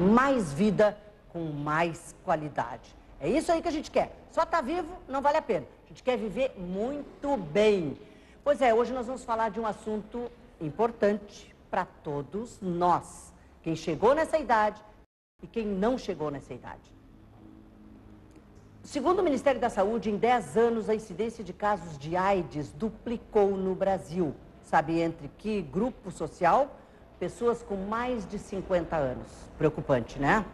mais vida com mais qualidade. É isso aí que a gente quer. Só estar vivo não vale a pena. A gente quer viver muito bem. Pois é, hoje nós vamos falar de um assunto importante para todos nós. Quem chegou nessa idade e quem não chegou nessa idade. Segundo o Ministério da Saúde, em 10 anos a incidência de casos de AIDS duplicou no Brasil. Sabe entre que grupo social? Pessoas com mais de 50 anos. Preocupante, né?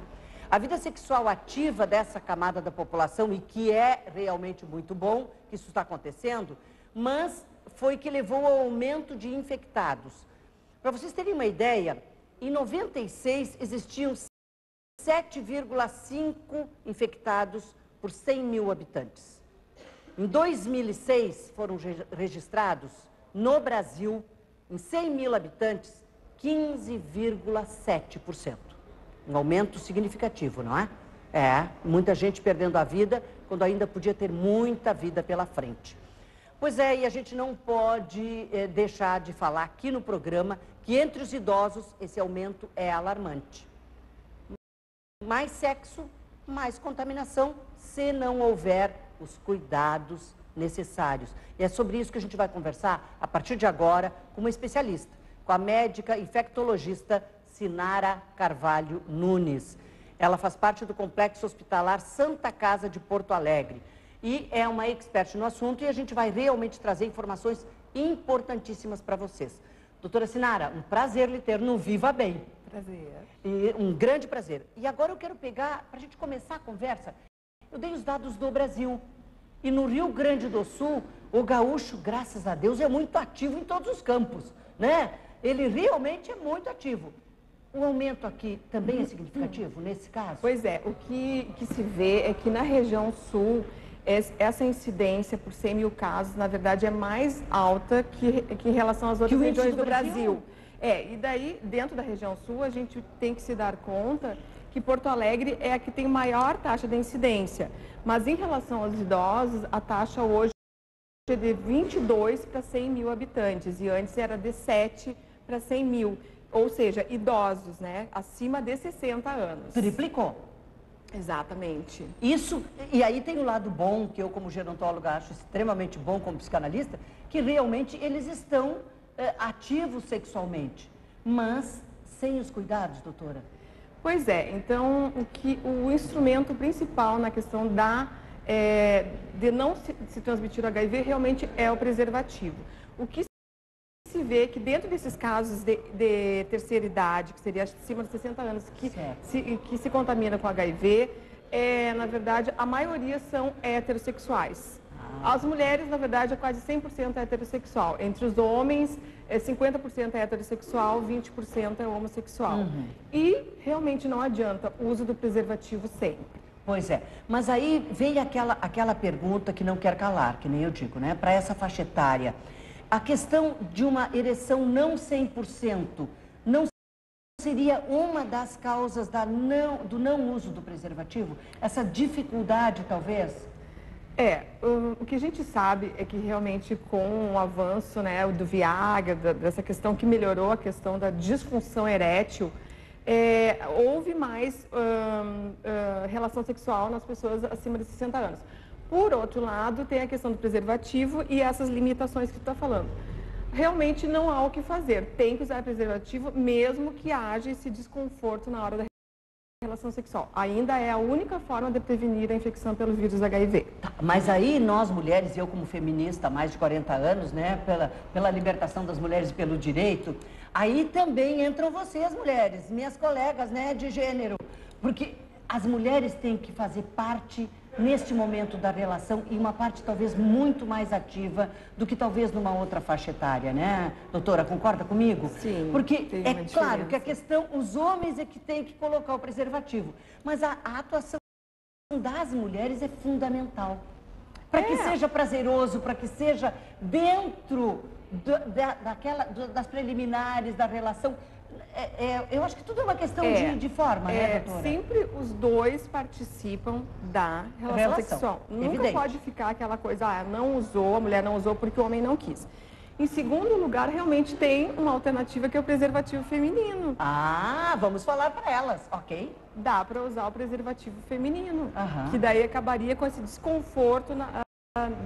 A vida sexual ativa dessa camada da população, e que é realmente muito bom que isso está acontecendo, mas foi que levou ao aumento de infectados. Para vocês terem uma ideia, em 96 existiam 7,5 infectados por 100 mil habitantes. Em 2006 foram registrados no Brasil, em 100 mil habitantes, 15,7%. Um aumento significativo, não é? É, muita gente perdendo a vida quando ainda podia ter muita vida pela frente. Pois é, e a gente não pode deixar de falar aqui no programa que entre os idosos esse aumento é alarmante. Mais sexo, mais contaminação, se não houver os cuidados necessários. E é sobre isso que a gente vai conversar a partir de agora com uma especialista, com a médica infectologista Sinara Carvalho Nunes. Ela faz parte do Complexo Hospitalar Santa Casa de Porto Alegre e é uma expert no assunto, e a gente vai realmente trazer informações importantíssimas para vocês. Doutora Sinara, um prazer lhe ter no Viva Bem. Prazer. E um grande prazer. E agora eu quero pegar, para a gente começar a conversa, eu dei os dados do Brasil. E no Rio Grande do Sul, o gaúcho, graças a Deus, é muito ativo em todos os campos, né? Ele realmente é muito ativo. O aumento aqui também é significativo nesse caso? Pois é, o que se vê é que na região sul, essa incidência por 100 mil casos, na verdade, é mais alta que em relação às outras regiões do Brasil. E daí, dentro da região sul, a gente tem que se dar conta que Porto Alegre é a que tem maior taxa de incidência. Mas em relação aos idosos, a taxa hoje é de 22 para 100 mil habitantes, e antes era de 7 para 100 mil. Ou seja, idosos, né, acima de 60 anos. Triplicou. Exatamente. Isso, e aí tem o lado bom, que eu como gerontóloga acho extremamente bom como psicanalista, que realmente eles estão ativos sexualmente, mas sem os cuidados, doutora. Pois é, então o instrumento principal na questão de não se transmitir o HIV realmente é o preservativo. O que se vê que dentro desses casos de terceira idade, que seria acima de 60 anos, que se contamina com HIV, na verdade, a maioria são heterossexuais. As mulheres, na verdade, é quase 100% heterossexual. Entre os homens, 50% é heterossexual, 20% é homossexual. E realmente não adianta o uso do preservativo sempre. Pois é, mas aí vem aquela pergunta que não quer calar, que nem eu digo, né? Para essa faixa etária. A questão de uma ereção não 100% não seria uma das causas do não uso do preservativo? Essa dificuldade, talvez? O que a gente sabe é que realmente com o avanço, né, do Viagra, dessa questão que melhorou a questão da disfunção erétil, houve mais relação sexual nas pessoas acima de 60 anos. Por outro lado, tem a questão do preservativo e essas limitações que tu está falando. Realmente não há o que fazer. Tem que usar preservativo, mesmo que haja esse desconforto na hora da relação sexual. Ainda é a única forma de prevenir a infecção pelo vírus HIV. Tá, mas aí nós mulheres, eu como feminista há mais de 40 anos, né, pela libertação das mulheres e pelo direito, aí também entram vocês, mulheres, minhas colegas, né, de gênero, porque as mulheres têm que fazer parte neste momento da relação, e uma parte talvez muito mais ativa do que talvez numa outra faixa etária, né? Doutora, concorda comigo? Sim. Porque é claro que a questão, os homens é que têm que colocar o preservativo, mas a atuação das mulheres é fundamental. Para que seja prazeroso, para que seja dentro das preliminares da relação. Eu acho que tudo é uma questão de forma, né, doutora? Sempre os dois participam da relação sexual. Nunca pode ficar aquela coisa, não usou, a mulher não usou porque o homem não quis. Em segundo lugar, realmente tem uma alternativa que é o preservativo feminino. Ah, vamos falar para elas, ok? Dá para usar o preservativo feminino, Aham. que daí acabaria com esse desconforto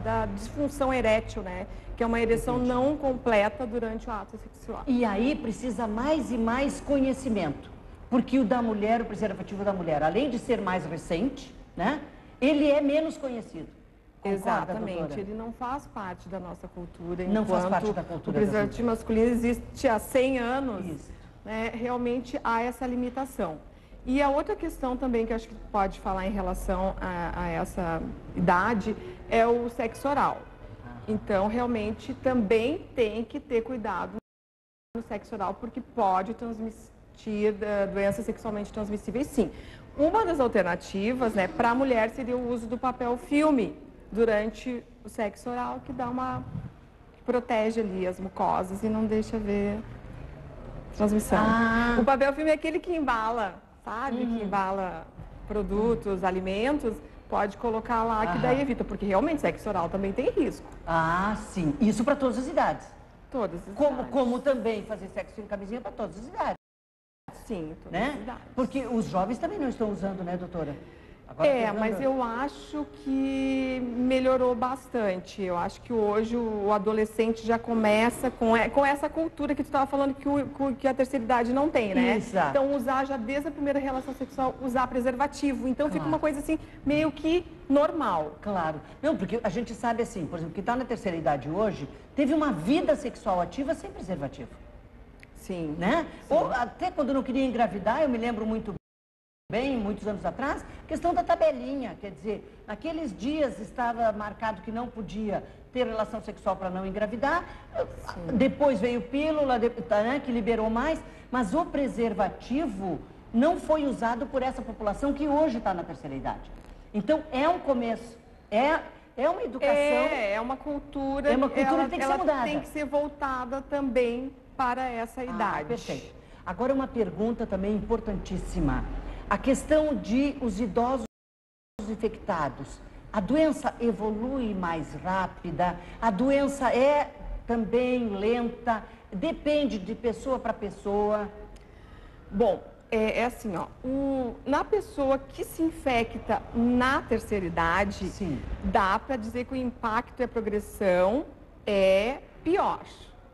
da disfunção erétil, né? Que é uma ereção não completa durante o ato sexual. E aí precisa mais e mais conhecimento, porque o da mulher, o preservativo da mulher, além de ser mais recente, né? Ele é menos conhecido. Concorda, Exatamente, doutora? ele não faz parte da nossa cultura. Não faz enquanto parte da cultura o preservativo masculino existe há 100 anos, Isso. né, realmente há essa limitação. E a outra questão também que eu acho que pode falar em relação a essa idade é o sexo oral. Então, realmente, também tem que ter cuidado no sexo oral, porque pode transmitir doenças sexualmente transmissíveis, sim. Uma das alternativas, né, para a mulher seria o uso do papel filme durante o sexo oral, que dá que protege ali as mucosas e não deixa ver transmissão. O papel filme é aquele que embala, sabe? Que embala produtos, alimentos, pode colocar lá que daí evita, porque realmente sexo oral também tem risco. Ah, sim. Isso para todas as idades. Todas as Como, idades. como também fazer sexo sem camisinha para todas as idades, Sim, todas né? as idades. Porque os jovens também não estão usando, né, doutora? Agora pegando- Mas eu acho que melhorou bastante. Eu acho que hoje o adolescente já começa com essa cultura que tu estava falando que a terceira idade não tem, né? Exato. Então, usar já desde a primeira relação sexual, usar preservativo. Então, fica Claro. uma coisa assim, meio que normal. Claro. Não, porque a gente sabe assim, por exemplo, que está na terceira idade hoje, teve uma vida sexual ativa sem preservativo, Sim. né? Ou até quando não queria engravidar, eu me lembro muito bem, muitos anos atrás, questão da tabelinha, quer dizer, naqueles dias estava marcado que não podia ter relação sexual para não engravidar, depois veio pílula, né, que liberou mais, mas o preservativo não foi usado por essa população que hoje está na terceira idade. Então, é um começo, é uma educação... É uma cultura... É uma cultura que tem que ser ela mudada. tem que ser voltada também para essa idade. Perfeito. Agora, uma pergunta também importantíssima. A questão de os idosos infectados. A doença evolui mais rápida? A doença é também lenta? Depende de pessoa para pessoa? Bom, é assim, ó, na pessoa que se infecta na terceira idade, Sim. dá para dizer que o impacto e a progressão é pior,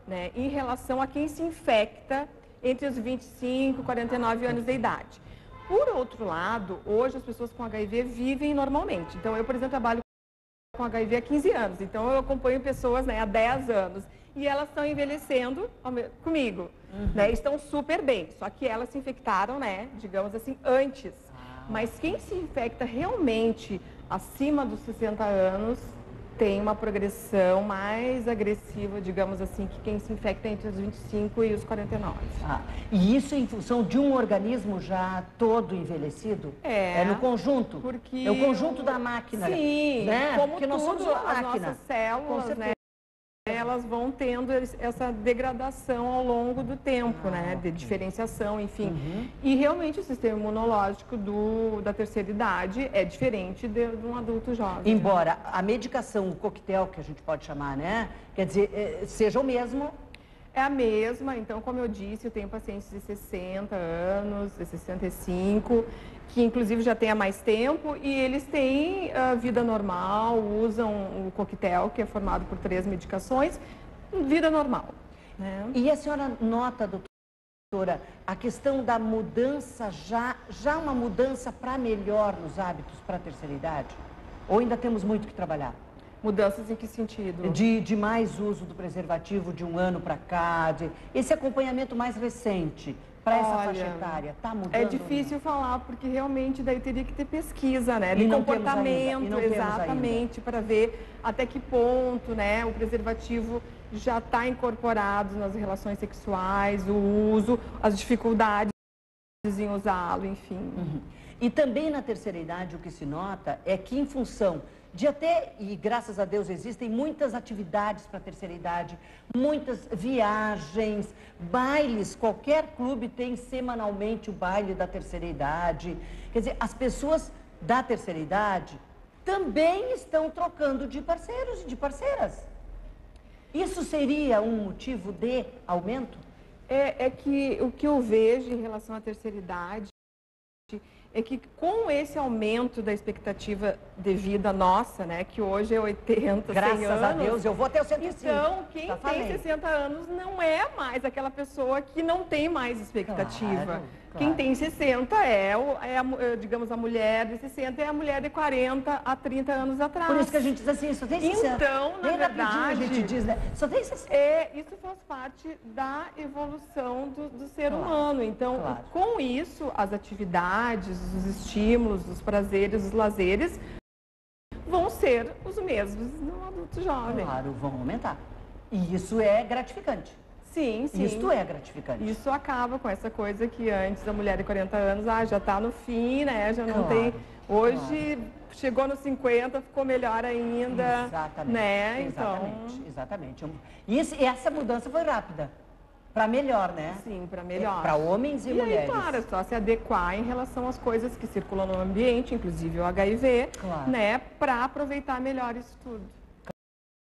né, em relação a quem se infecta entre os 25 e 49 anos de idade. Por outro lado, hoje as pessoas com HIV vivem normalmente. Então, eu, por exemplo, trabalho com HIV há 15 anos, então eu acompanho pessoas, né, há 10 anos. E elas estão envelhecendo comigo, né? Estão super bem, só que elas se infectaram, né, digamos assim, antes. Mas quem se infecta realmente acima dos 60 anos tem uma progressão mais agressiva, digamos assim, que quem se infecta entre os 25 e os 49. E isso em função de um organismo já todo envelhecido? É no conjunto? Porque é o conjunto da máquina. Sim, né? como porque tudo, nós somos uma as máquina. nossas células, né, elas vão tendo essa degradação ao longo do tempo, né, de diferenciação, enfim. E realmente o sistema imunológico da terceira idade é diferente de um adulto jovem. Embora a medicação, o coquetel que a gente pode chamar, né, quer dizer, seja o mesmo. É a mesma, então, como eu disse, eu tenho pacientes de 60 anos, de 65, que inclusive já têm há mais tempo e eles têm vida normal, usam o coquetel, que é formado por 3 medicações, vida normal. Né? E a senhora nota, doutora, a questão da mudança, já uma mudança para melhor nos hábitos para a terceira idade? Ou ainda temos muito que trabalhar? Mudanças em que sentido? De mais uso do preservativo de um ano para cá, esse acompanhamento mais recente para essa faixa etária, está mudando? É difícil falar, porque realmente daí teria que ter pesquisa, né? De E não comportamento, temos ainda. exatamente, para ver até que ponto, né, o preservativo já está incorporado nas relações sexuais, o uso, as dificuldades em usá-lo, enfim. E também na terceira idade o que se nota é que em função de até, e graças a Deus existem muitas atividades para a terceira idade, muitas viagens, bailes, qualquer clube tem semanalmente o baile da terceira idade. Quer dizer, as pessoas da terceira idade também estão trocando de parceiros e de parceiras. Isso seria um motivo de aumento? É que o que eu vejo em relação à terceira idade é que com esse aumento da expectativa de vida nossa, né, que hoje é 80, 100 anos... Graças a Deus, eu vou até os 105. Então, quem tem 60 anos não é mais aquela pessoa que não tem mais expectativa. Claro. Quem tem 60 digamos, a mulher de 60 é a mulher de 40 a 30 anos atrás. Por isso que a gente diz assim, só tem 60. Então, na verdade, a gente diz, né? Só tem 60. Isso faz parte da evolução do ser humano. Então, com isso, as atividades, os estímulos, os prazeres, os lazeres vão ser os mesmos no adulto jovem. Claro, vão aumentar. E isso é gratificante. Sim. Isto é gratificante. Isso acaba com essa coisa que antes a mulher de 40 anos, já está no fim, né? Já não tem... Hoje, chegou nos 50, ficou melhor ainda. Exatamente. Né? Exatamente. E essa mudança foi rápida. Para melhor, né? Sim, para melhor. Para homens e mulheres. E aí, claro, é só se adequar em relação às coisas que circulam no ambiente, inclusive o HIV, né? Para aproveitar melhor isso tudo.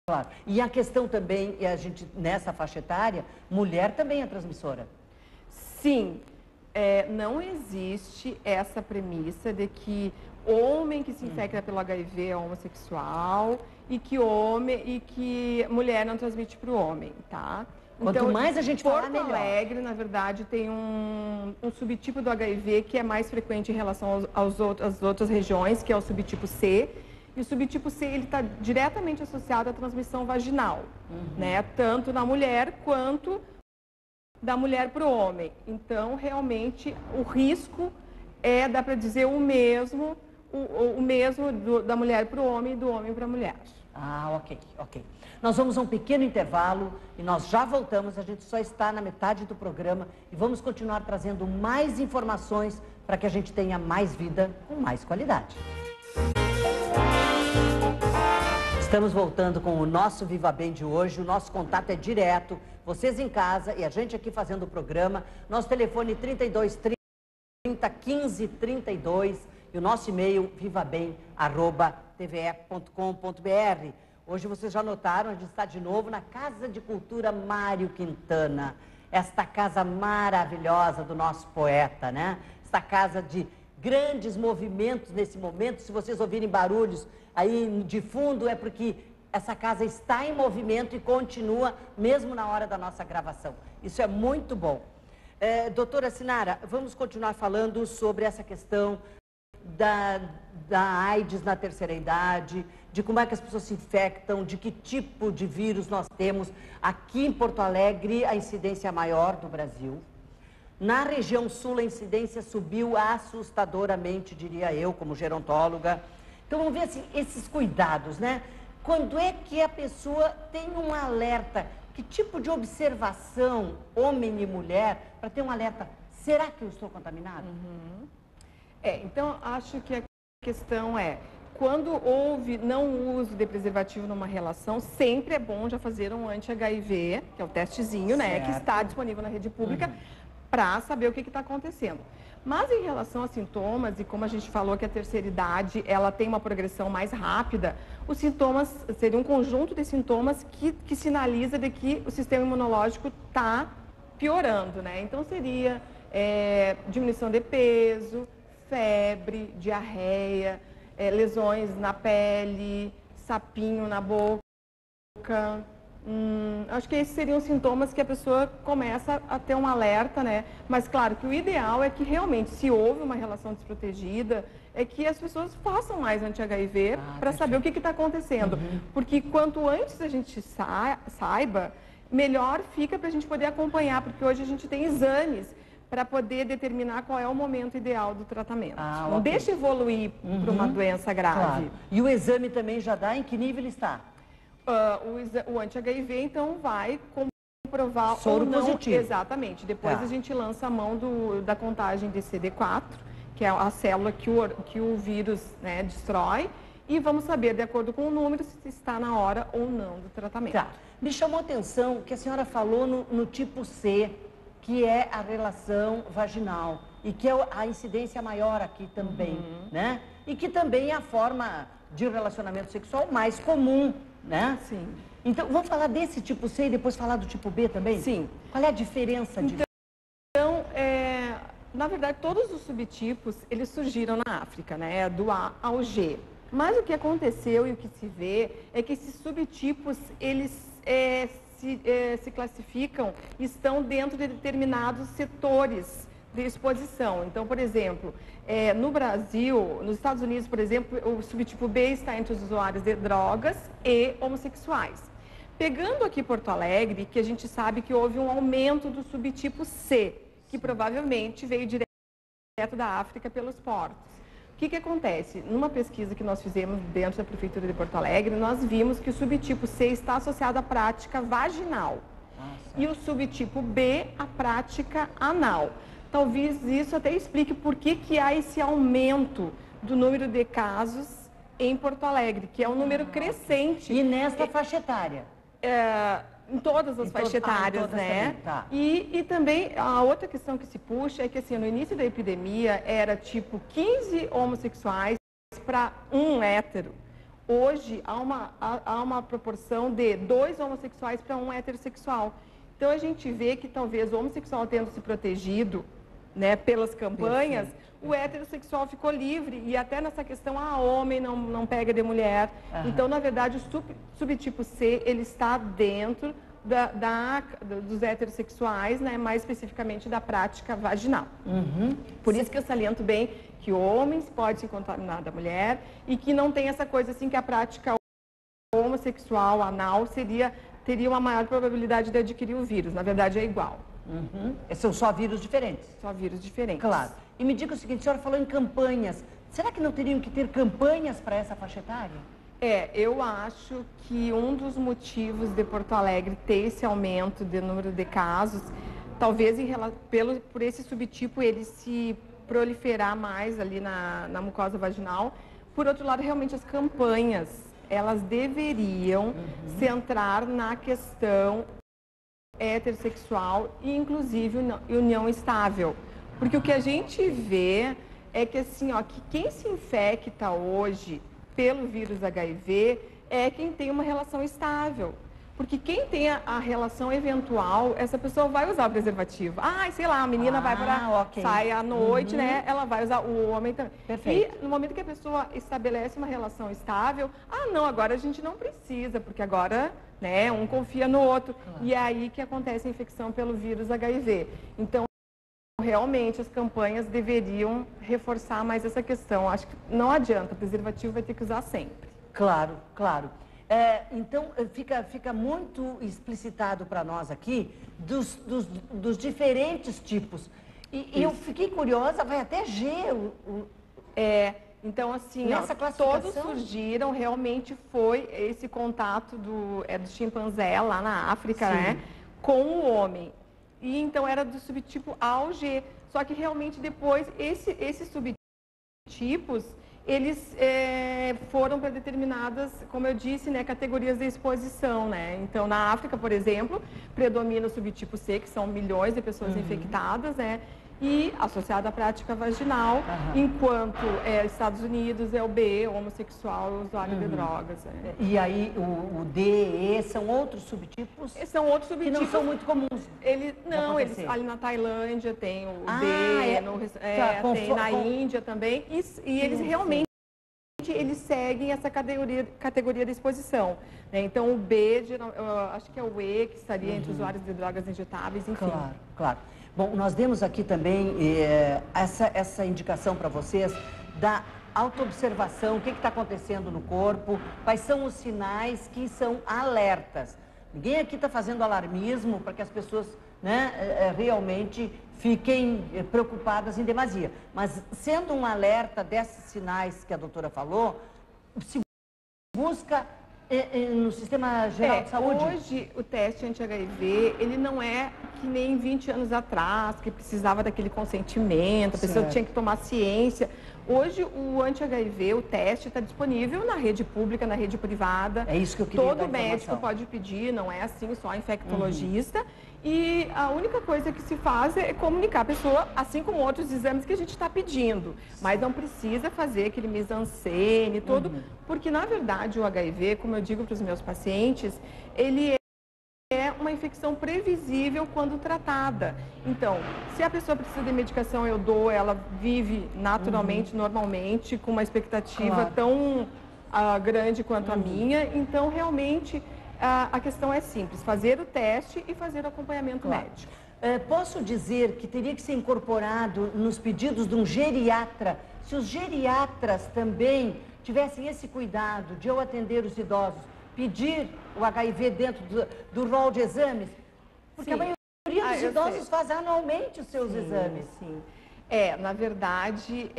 Claro. E a questão também, a gente, nessa faixa etária, mulher também é transmissora. Sim. Não existe essa premissa de que homem que se infecta pelo HIV é homossexual e que mulher não transmite para o homem, tá? Quanto mais a gente falar, melhor. Porto Alegre, na verdade, tem um subtipo do HIV que é mais frequente em relação às outras regiões, que é o subtipo C. E o subtipo C, ele está diretamente associado à transmissão vaginal, né? Tanto na mulher quanto da mulher para o homem. Então, realmente, o risco dá para dizer, o mesmo da mulher para o homem e do homem para a mulher. Ah, ok. Nós vamos a um pequeno intervalo e nós já voltamos. A gente só está na metade do programa e vamos continuar trazendo mais informações para que a gente tenha mais vida com mais qualidade. Estamos voltando com o nosso Viva Bem de hoje. O nosso contato é direto. Vocês em casa e a gente aqui fazendo o programa. Nosso telefone 32 30 15 32 e o nosso e-mail vivabem@tve.com.br. Hoje vocês já notaram, a gente está de novo na Casa de Cultura Mário Quintana. Esta casa maravilhosa do nosso poeta, né? Esta casa de grandes movimentos nesse momento. Se vocês ouvirem barulhos aí de fundo, é porque essa casa está em movimento e continua mesmo na hora da nossa gravação. Isso é muito bom. Doutora Sinara, vamos continuar falando sobre essa questão da AIDS na terceira idade, de como é que as pessoas se infectam, de que tipo de vírus nós temos. Aqui em Porto Alegre, a incidência maior do Brasil. Na região sul, a incidência subiu assustadoramente, diria eu, como gerontóloga. Então, vamos ver assim, esses cuidados, né? Quando é que a pessoa tem um alerta? Que tipo de observação, homem e mulher, para ter um alerta? Será que eu estou contaminado? Então, acho que a questão quando houve não uso de preservativo numa relação, sempre é bom já fazer um anti-HIV, que é o testezinho, né? Que está disponível na rede pública, para saber o que está acontecendo. Mas em relação a sintomas, e como a gente falou que a terceira idade, ela tem uma progressão mais rápida, os sintomas, seria um conjunto de sintomas que sinaliza de que o sistema imunológico está piorando, né? Então seria diminuição de peso, febre, diarreia, lesões na pele, sapinho na boca. Acho que esses seriam sintomas que a pessoa começa a ter um alerta, né? Mas claro que o ideal é que realmente, se houve uma relação desprotegida, é que as pessoas façam mais anti-HIV para saber o que está acontecendo. Porque quanto antes a gente saiba, melhor fica para a gente poder acompanhar, porque hoje a gente tem exames para poder determinar qual é o momento ideal do tratamento. Não deixa evoluir para uma doença grave. Claro. E o exame também já dá em que nível ele está? O anti-HIV, então, vai comprovar soro ou não. positivo. Exatamente. Depois a gente lança a mão da contagem de CD4, que é a célula que o vírus, né, destrói, e vamos saber, de acordo com o número, se está na hora ou não do tratamento. Tá. Me chamou a atenção que a senhora falou no tipo C, que é a relação vaginal, e que é a incidência maior aqui também, né? E que também é a forma de relacionamento sexual mais comum, né? Sim. Então, vamos falar desse tipo C e depois falar do tipo B também? Sim. Qual é a diferença de... Então, na verdade, todos os subtipos, eles surgiram na África, né? Do A ao G. Mas o que aconteceu e o que se vê é que esses subtipos, eles se classificam e estão dentro de determinados setores de exposição. Então, por exemplo, no Brasil, nos Estados Unidos, por exemplo, o subtipo B está entre os usuários de drogas e homossexuais. Pegando aqui Porto Alegre, que a gente sabe que houve um aumento do subtipo C, que provavelmente veio direto da África pelos portos. O que acontece? Numa pesquisa que nós fizemos dentro da Prefeitura de Porto Alegre, nós vimos que o subtipo C está associado à prática vaginal e o subtipo B à prática anal. Talvez isso até explique por que há esse aumento do número de casos em Porto Alegre, que é um número crescente. E nesta faixa etária? Em todas as faixas etárias, né? Também, tá. E também a outra questão que se puxa é que assim, no início da epidemia era tipo 15 homossexuais para um hétero. Hoje há uma proporção de 2 homossexuais para um heterossexual. Então a gente vê que talvez o homossexual tendo se protegido, né, pelas campanhas, o heterossexual ficou livre e até nessa questão, homem não pega de mulher. Então, na verdade, o subtipo C, ele está dentro dos heterossexuais, né, mais especificamente da prática vaginal. Por isso que eu saliento bem que homens podem se contaminar da mulher e que não tem essa coisa assim que a prática homossexual, anal, teria uma maior probabilidade de adquirir o vírus. Na verdade, é igual. São só vírus diferentes? Só vírus diferentes. Claro. E me diga o seguinte, a senhora falou em campanhas. Será que não teriam que ter campanhas para essa faixa etária? Eu acho que um dos motivos de Porto Alegre ter esse aumento de número de casos, talvez por esse subtipo ele se proliferar mais ali na mucosa vaginal. Por outro lado, realmente as campanhas, elas deveriam centrar na questão heterossexual e inclusive união estável. Porque o que a gente vê é que assim, que quem se infecta hoje pelo vírus HIV é quem tem uma relação estável. Porque quem tem a relação eventual, essa pessoa vai usar o preservativo. Sei lá, a menina vai sai à noite, né? Ela vai usar, o homem também. Perfeito. E no momento que a pessoa estabelece uma relação estável, não, agora a gente não precisa, porque agora, né, um confia no outro. E é aí que acontece a infecção pelo vírus HIV. Então, realmente, as campanhas deveriam reforçar mais essa questão. Acho que não adianta, o preservativo vai ter que usar sempre. Claro, claro. Então, fica muito explicitado para nós aqui dos diferentes tipos. E eu fiquei curiosa, vai até G. Então, assim, nessa classificação, todos surgiram, realmente foi esse contato do chimpanzé lá na África, né, com o homem. E então era do subtipo A ao G. Só que realmente depois esses subtipos, eles foram para determinadas, como eu disse, né, categorias de exposição, né? Então, na África, por exemplo, predomina o subtipo C, que são milhões de pessoas infectadas, né? E associado à prática vaginal, enquanto Estados Unidos é o B, homossexual, usuário de drogas. E aí o D e E são outros subtipos? São outros subtipos. Que não são muito comuns. Eles ali na Tailândia tem o D, tem na Índia também, e eles realmente eles seguem essa categoria de exposição. Né? Então o B, acho que é o E, que estaria entre usuários de drogas injetáveis, enfim. Claro, claro. Bom, nós demos aqui também essa indicação para vocês da autoobservação, o que está acontecendo no corpo, quais são os sinais que são alertas. Ninguém aqui está fazendo alarmismo para que as pessoas, né, realmente fiquem preocupadas em demasia. Mas sendo um alerta desses sinais que a doutora falou, se busca no Sistema Geral de Saúde? Hoje, o teste anti-HIV, ele não é que nem 20 anos atrás, que precisava daquele consentimento, a pessoa tinha que tomar ciência. Hoje, o anti-HIV, o teste, está disponível na rede pública, na rede privada. É isso que eu queria dar Todo médico informação. pode pedir, não é assim só infectologista. E a única coisa que se faz é comunicar a pessoa, assim como outros exames que a gente está pedindo. Mas não precisa fazer aquele mise-en-scène todo, porque, na verdade, o HIV, como eu digo para os meus pacientes, ele é uma infecção previsível quando tratada. Então, se a pessoa precisa de medicação, eu dou, ela vive naturalmente, normalmente, com uma expectativa tão grande quanto a minha. Então, realmente, a questão é simples, fazer o teste e fazer o acompanhamento médico. Posso dizer que teria que ser incorporado nos pedidos de um geriatra, se os geriatras também tivessem esse cuidado de eu atender os idosos, pedir o HIV dentro do rol de exames? Porque a maioria dos idosos faz anualmente os seus exames. Sim. Na verdade,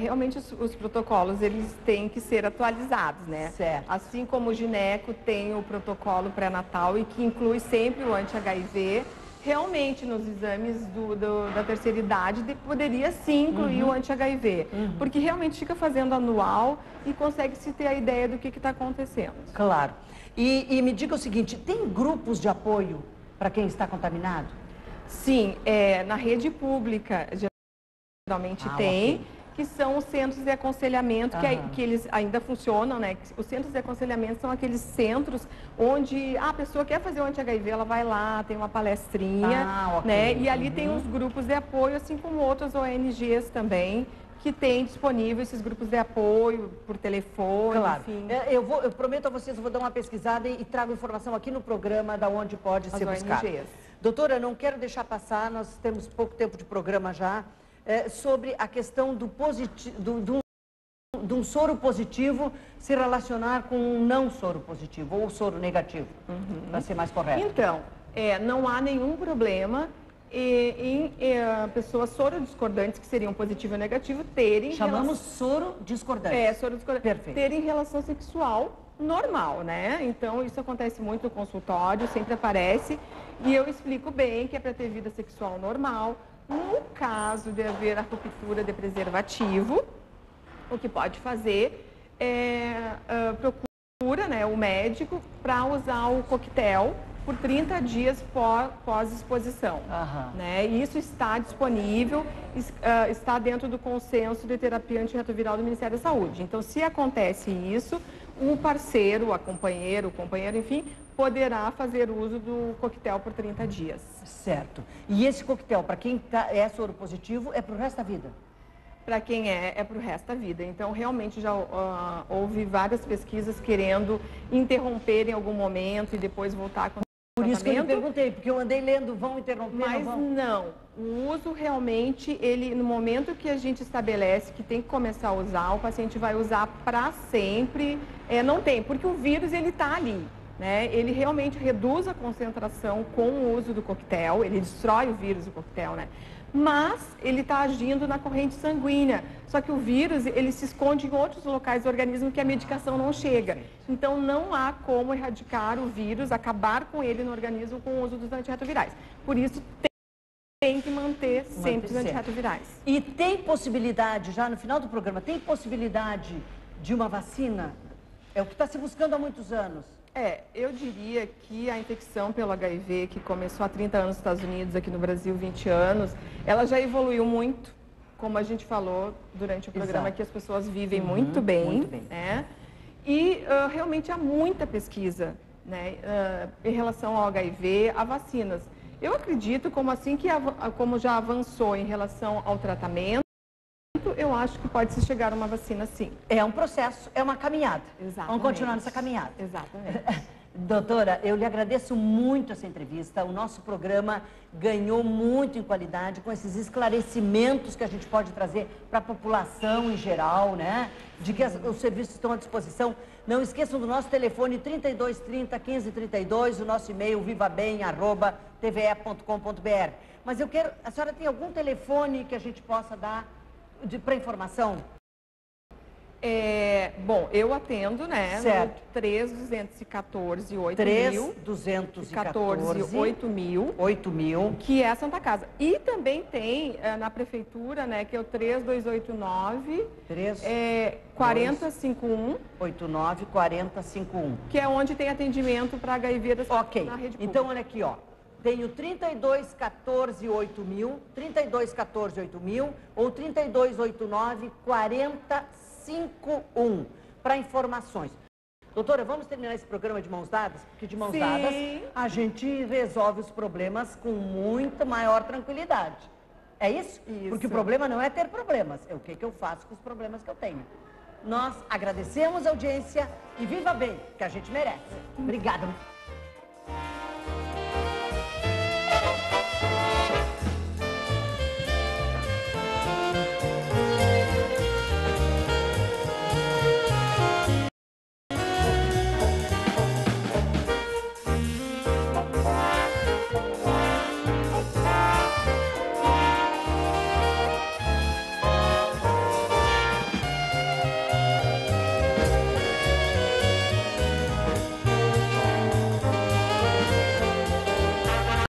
realmente os protocolos, eles têm que ser atualizados, né? Certo. Assim como o gineco tem o protocolo pré-natal e que inclui sempre o anti-HIV, realmente nos exames da terceira idade poderia sim incluir o anti-HIV, porque realmente fica fazendo anual e consegue-se ter a ideia do que está acontecendo. Claro. E me diga o seguinte, tem grupos de apoio para quem está contaminado? Sim, na rede pública geralmente tem, que são os centros de aconselhamento, que eles ainda funcionam, né? Os centros de aconselhamento são aqueles centros onde a pessoa quer fazer o anti-HIV, ela vai lá, tem uma palestrinha, né? E ali tem os grupos de apoio, assim como outras ONGs também, que tem disponível esses grupos de apoio por telefone, enfim. Eu prometo a vocês, eu vou dar uma pesquisada e trago informação aqui no programa da onde pode ser buscado. Doutora, não quero deixar passar, nós temos pouco tempo de programa já, sobre a questão de um soro positivo se relacionar com um não soro positivo ou soro negativo, para ser mais correto. Então, não há nenhum problema em pessoas sorodiscordantes, que seriam positivo ou negativo, terem... Chamamos soro discordante. Soro discordante. Perfeito. Terem relação sexual normal, né? Então, isso acontece muito no consultório, sempre aparece, e eu explico bem que é para ter vida sexual normal. No caso de haver a ruptura de preservativo, o que pode fazer procura, né, o médico para usar o coquetel por 30 dias pós-exposição. Né? Isso está disponível, está dentro do consenso de terapia antirretroviral do Ministério da Saúde. Então, se acontece isso, o parceiro, a companheira, o companheiro, enfim, poderá fazer uso do coquetel por 30 dias. Certo. E esse coquetel, para quem é soro positivo, é para o resto da vida? Para quem é para o resto da vida. Então, realmente, já houve várias pesquisas querendo interromper em algum momento e depois voltar com o tratamento. Por isso que eu me perguntei, porque eu andei lendo, vão interromper, mas não. O uso realmente, no momento que a gente estabelece que tem que começar a usar, o paciente vai usar para sempre. Não tem, porque o vírus, ele está ali. Né? Ele realmente reduz a concentração com o uso do coquetel, ele destrói o vírus do coquetel, né? Mas ele está agindo na corrente sanguínea. Só que o vírus, ele se esconde em outros locais do organismo que a medicação não chega. Então, não há como erradicar o vírus, acabar com ele no organismo com o uso dos antirretrovirais. Por isso, tem que manter sempre os antirretrovirais. E tem possibilidade, já no final do programa, tem possibilidade de uma vacina? É o que está se buscando há muitos anos. Eu diria que a infecção pelo HIV, que começou há 30 anos nos Estados Unidos, aqui no Brasil 20 anos, ela já evoluiu muito, como a gente falou durante o programa, que as pessoas vivem muito bem. Né? E realmente há muita pesquisa, né, em relação ao HIV, a vacinas. Eu acredito, como já avançou em relação ao tratamento, eu acho que pode-se chegar a uma vacina, sim. É um processo, é uma caminhada. Exatamente. Vamos continuar nessa caminhada. Exatamente. Doutora, eu lhe agradeço muito essa entrevista. O nosso programa ganhou muito em qualidade com esses esclarecimentos que a gente pode trazer para a população em geral, né? De que os serviços estão à disposição. Não esqueçam do nosso telefone 3230 1532, o nosso e-mail vivabem@tve.com.br. Mas a senhora tem algum telefone que a gente possa dar para informação? Bom, eu atendo, né? Certo. 3.214, 8.000. 3.214, 8.000. 8.000. Que é a Santa Casa. E também tem na prefeitura, né, que é o 3289 4051. 89 4051. Que é onde tem atendimento para HIV na rede pública. Então, olha aqui, ó. Tenho 3214 8.000, 3214 8.000 ou 3289 4051 para informações. Doutora, vamos terminar esse programa de mãos dadas? Porque de mãos dadas a gente resolve os problemas com muito maior tranquilidade. É isso? Porque o problema não é ter problemas, é o que eu faço com os problemas que eu tenho. Nós agradecemos a audiência e viva bem, que a gente merece. Obrigada.